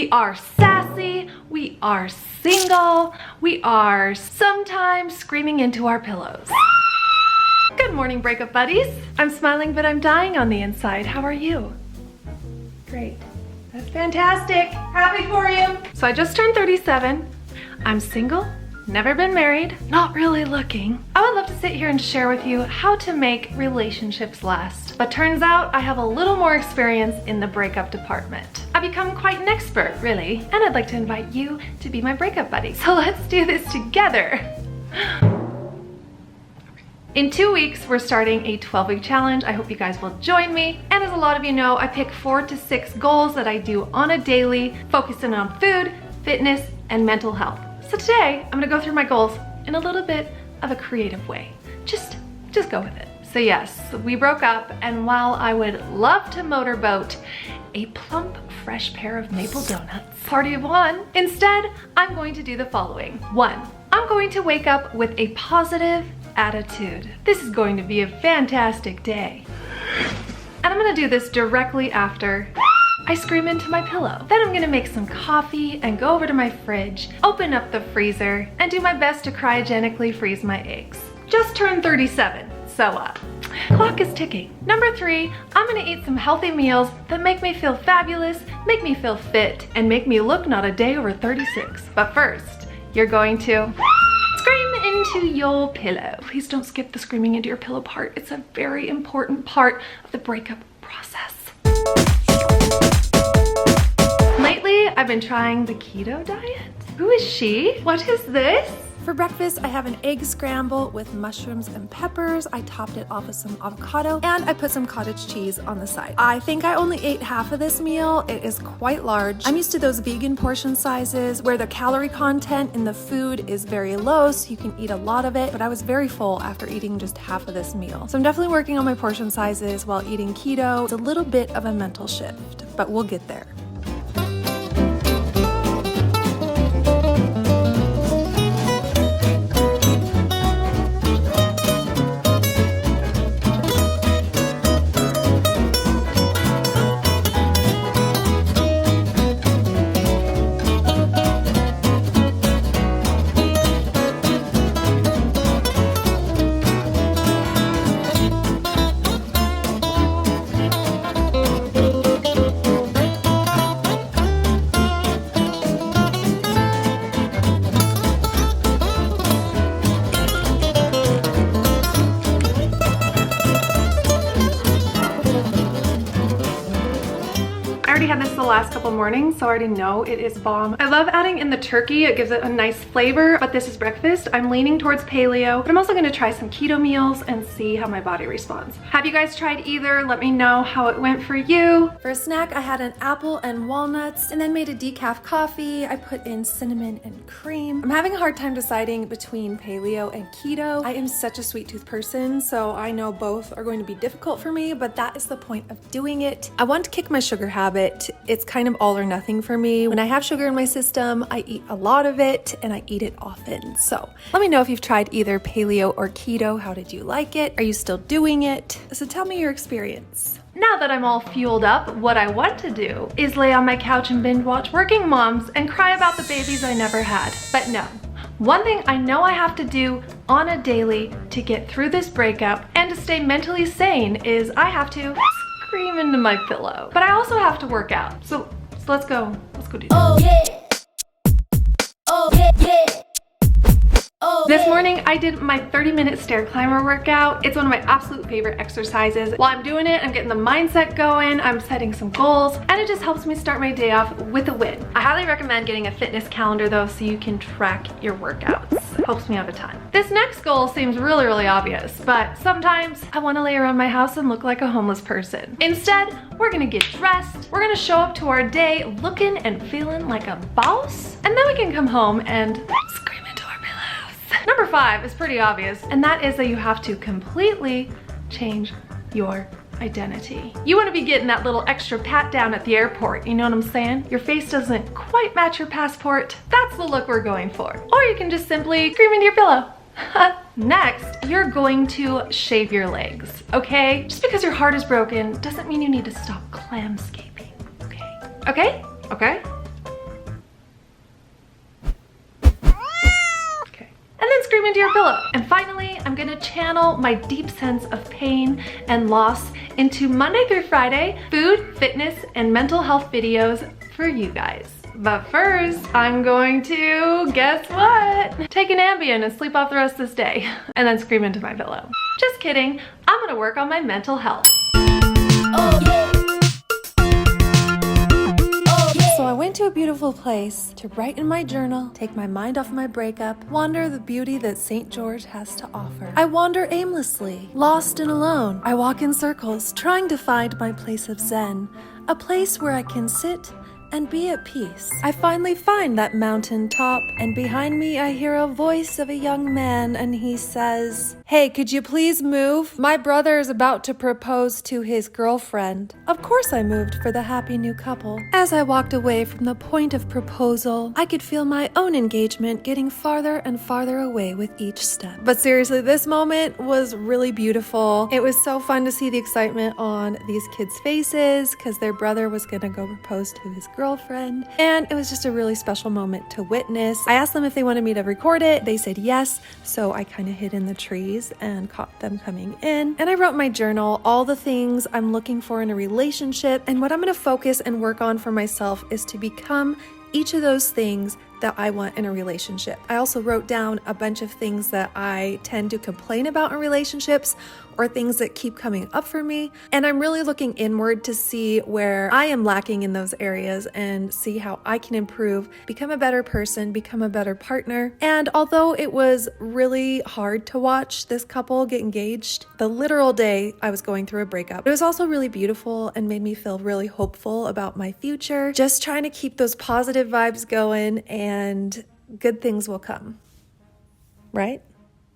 We are sassy, we are single, we are sometimes screaming into our pillows. Good morning, breakup buddies. I'm smiling, but I'm dying on the inside. How are you? Great. That's fantastic. Happy for you. So I just turned 37. I'm single, never been married, not really looking. I would love to sit here and share with you how to make relationships last. But turns out I have a little more experience in the breakup department. I've become quite an expert, really, and I'd like to invite you to be my breakup buddy. So let's do this together. In 2 weeks, we're starting a 12-week challenge. I hope you guys will join me. And as a lot of you know, I pick 4 to 6 goals that I do on a daily, focusing on food, fitness, and mental health. So today, I'm gonna go through my goals in a little bit of a creative way. Just go with it. So yes, we broke up, and while I would love to motorboat a plump, fresh pair of maple donuts, party of one, instead, I'm going to do the following. 1, I'm going to wake up with a positive attitude. This is going to be a fantastic day. And I'm gonna do this directly after I scream into my pillow. Then I'm gonna make some coffee and go over to my fridge, open up the freezer, and do my best to cryogenically freeze my eggs. Just turned 37, so clock is ticking. Number 3, I'm gonna eat some healthy meals that make me feel fabulous, make me feel fit, and make me look not a day over 36. But first, you're going to scream into your pillow. Please don't skip the screaming into your pillow part. It's a very important part of the breakup process. Lately, I've been trying the keto diet. Who is she? What is this? For breakfast, I have an egg scramble with mushrooms and peppers. I topped it off with some avocado, and I put some cottage cheese on the side. I think I only ate half of this meal. It is quite large. I'm used to those vegan portion sizes where the calorie content in the food is very low, so you can eat a lot of it, but I was very full after eating just half of this meal. So I'm definitely working on my portion sizes while eating keto. It's a little bit of a mental shift, but we'll get there. Had this the last couple mornings, so I already know it is bomb. I love adding in the turkey. It gives it a nice flavor, but this is breakfast. I'm leaning towards paleo, but I'm also gonna try some keto meals and see how my body responds. Have you guys tried either? Let me know how it went for you. For a snack, I had an apple and walnuts and then made a decaf coffee. I put in cinnamon and cream. I'm having a hard time deciding between paleo and keto. I am such a sweet tooth person, so I know both are going to be difficult for me, but that is the point of doing it. I want to kick my sugar habit. It's kind of all or nothing for me. When I have sugar in my system, I eat a lot of it and I eat it often. So let me know if you've tried either paleo or keto. How did you like it? Are you still doing it? So tell me your experience. Now that I'm all fueled up, what I want to do is lay on my couch and binge watch Working Moms and cry about the babies I never had. But no. One thing I know I have to do on a daily to get through this breakup and to stay mentally sane is I have to scream into my pillow. But I also have to work out. So let's go do that. Oh yeah. Oh yeah, yeah. Oh, this morning I did my 30-minute stair climber workout. It's one of my absolute favorite exercises. While I'm doing it, I'm getting the mindset going, I'm setting some goals, and it just helps me start my day off with a win. I highly recommend getting a fitness calendar though, so you can track your workouts. It helps me have a time. This next goal seems really obvious, but sometimes I want to lay around my house and look like a homeless person. Instead, we're gonna get dressed, we're gonna show up to our day looking and feeling like a boss, and then we can come home and scream into our pillows. Number 5 is pretty obvious, and that is that you have to completely change your identity. You want to be getting that little extra pat down at the airport, you know what I'm saying? Your face doesn't quite match your passport. That's the look we're going for. Or you can just simply scream into your pillow. Next, you're going to shave your legs, okay? Just because your heart is broken doesn't mean you need to stop clamscaping, okay? Okay? Okay? your pillow. And finally, I'm gonna channel my deep sense of pain and loss into Monday through Friday food, fitness, and mental health videos for you guys. But first, I'm going to, guess what? Take an Ambien and sleep off the rest of this day, and then scream into my pillow. Just kidding, I'm gonna work on my mental health. Oh yeah. Oh yeah. So I went to a beautiful place to write in my journal, take my mind off my breakup, wander the beauty that St. George has to offer. I wander aimlessly, lost and alone. I walk in circles, trying to find my place of zen, a place where I can sit and be at peace. I finally find that mountain top, and behind me I hear a voice of a young man, and he says, "Hey, could you please move? My brother is about to propose to his girlfriend." Of course I moved for the happy new couple. As I walked away from the point of proposal, I could feel my own engagement getting farther and farther away with each step. But seriously, this moment was really beautiful. It was so fun to see the excitement on these kids' faces because their brother was gonna go propose to his girlfriend, and it was just a really special moment to witness. I asked them if they wanted me to record it. They said yes, so I kind of hid in the trees and caught them coming in. And I wrote in my journal all the things I'm looking for in a relationship, and what I'm going to focus and work on for myself is to become each of those things that I want in a relationship. I also wrote down a bunch of things that I tend to complain about in relationships or things that keep coming up for me. And I'm really looking inward to see where I am lacking in those areas and see how I can improve, become a better person, become a better partner. And although it was really hard to watch this couple get engaged, the literal day I was going through a breakup, it was also really beautiful and made me feel really hopeful about my future. Just trying to keep those positive vibes going, and good things will come, right?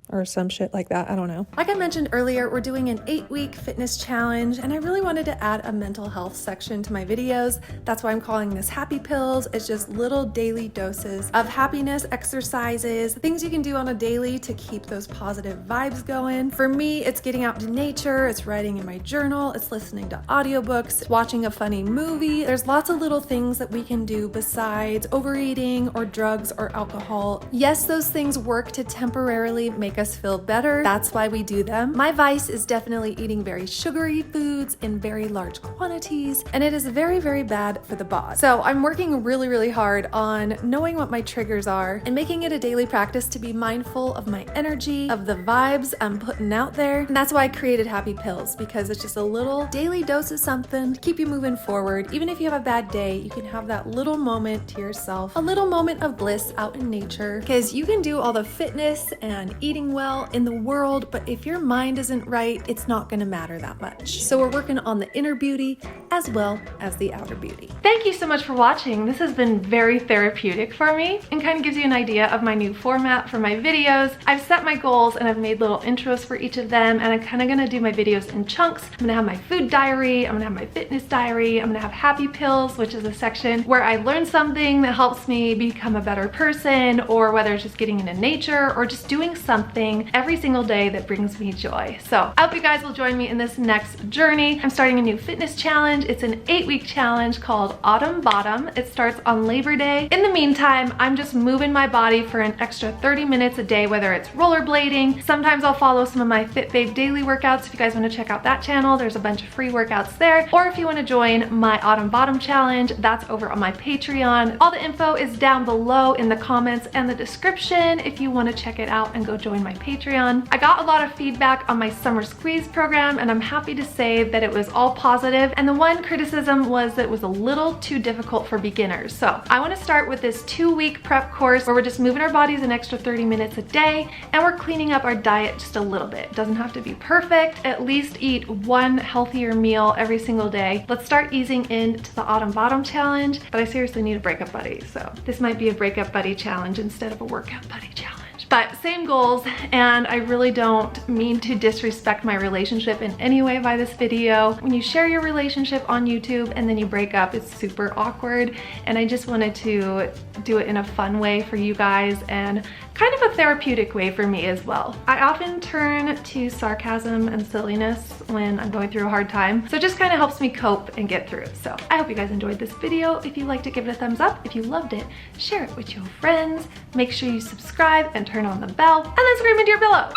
Or some shit like that, I don't know. Like I mentioned earlier, we're doing an 8-week fitness challenge, and I really wanted to add a mental health section to my videos. That's why I'm calling this Happy Pills. It's just little daily doses of happiness, exercises, things you can do on a daily to keep those positive vibes going. For me, it's getting out to nature, it's writing in my journal, it's listening to audiobooks, it's watching a funny movie. There's lots of little things that we can do besides overeating or drugs or alcohol. Yes, those things work to temporarily make us feel better. That's why we do them. My vice is definitely eating very sugary foods in very large quantities, and it is very, very bad for the bod. So I'm working really, really hard on knowing what my triggers are and making it a daily practice to be mindful of my energy, of the vibes I'm putting out there. And that's why I created Happy Pills, because it's just a little daily dose of something to keep you moving forward. Even if you have a bad day, you can have that little moment to yourself, a little moment of bliss out in nature, because you can do all the fitness and eating well in the world, but if your mind isn't right, it's not going to matter that much. So we're working on the inner beauty as well as the outer beauty. Thank you so much for watching. This has been very therapeutic for me and kind of gives you an idea of my new format for my videos. I've set my goals and I've made little intros for each of them, and I'm kind of going to do my videos in chunks. I'm going to have my food diary, I'm going to have my fitness diary, I'm going to have Happy Pills, which is a section where I learn something that helps me become a better person, or whether it's just getting into nature or just doing something every single day that brings me joy. So I hope you guys will join me in this next journey. I'm starting a new fitness challenge. It's an 8-week challenge called Autumn Bottom. It starts on Labor Day. In the meantime, I'm just moving my body for an extra 30 minutes a day, whether it's rollerblading. Sometimes I'll follow some of my Fit Babe daily workouts. If you guys want to check out that channel, there's a bunch of free workouts there. Or if you want to join my Autumn Bottom challenge, that's over on my Patreon. All the info is down below in the comments and the description if you want to check it out and go join my Patreon. I got a lot of feedback on my Summer Squeeze program, and I'm happy to say that it was all positive, and the one criticism was that it was a little too difficult for beginners. So I want to start with this 2-week prep course where we're just moving our bodies an extra 30 minutes a day, and we're cleaning up our diet just a little bit. It doesn't have to be perfect. At least eat one healthier meal every single day. Let's start easing into the Autumn Bottom challenge, but I seriously need a breakup buddy, so this might be a breakup buddy challenge instead of a workout buddy challenge. But same goals, and I really don't mean to disrespect my relationship in any way by this video. When you share your relationship on YouTube and then you break up, it's super awkward, and I just wanted to do it in a fun way for you guys and kind of a therapeutic way for me as well. I often turn to sarcasm and silliness when I'm going through a hard time, so it just kind of helps me cope and get through it. So I hope you guys enjoyed this video. If you liked it, give it a thumbs up. If you loved it, share it with your friends. Make sure you subscribe and turn on the bell, and then scream into your pillow.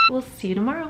We'll see you tomorrow.